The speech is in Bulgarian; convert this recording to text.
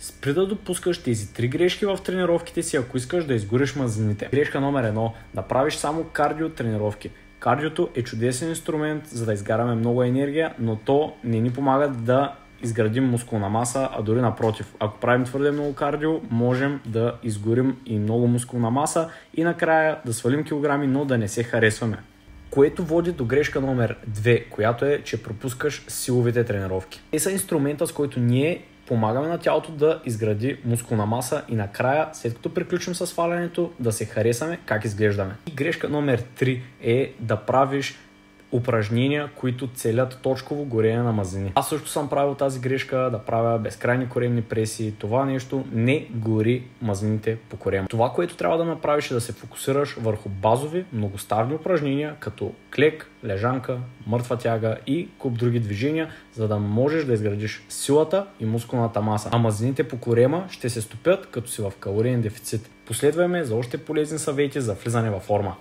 Спри да допускаш тези 3 грешки в тренировките си, ако искаш да изгориш мазнините. Грешка номер 1. Да правиш само кардио тренировки. Кардиото е чудесен инструмент, за да изгаряме много енергия, но то не ни помага да изградим мускулна маса, а дори напротив. Ако правим твърде много кардио, можем да изгорим и много мускулна маса и накрая да свалим килограми, но да не се харесваме. Което води до грешка номер 2, която е, че пропускаш силовите тренировки. Те са инструмента, с който ние помагаме на тялото да изгради мускулна маса и накрая, след като приключим с свалянето, да се харесаме как изглеждаме. И грешка номер 3 е да правиш упражнения, които целят точково горене на мазнини. Аз също съм правил тази грешка, да правя безкрайни коремни преси. Това нещо не гори мазнините по корема. Това, което трябва да направиш, е да се фокусираш върху базови, многоставни упражнения, като клек, лежанка, мъртва тяга и куп други движения, за да можеш да изградиш силата и мускулната маса. А мазнините по корема ще се стопят, като си в калориен дефицит. Последвай ме за още полезни съвети за влизане във форма.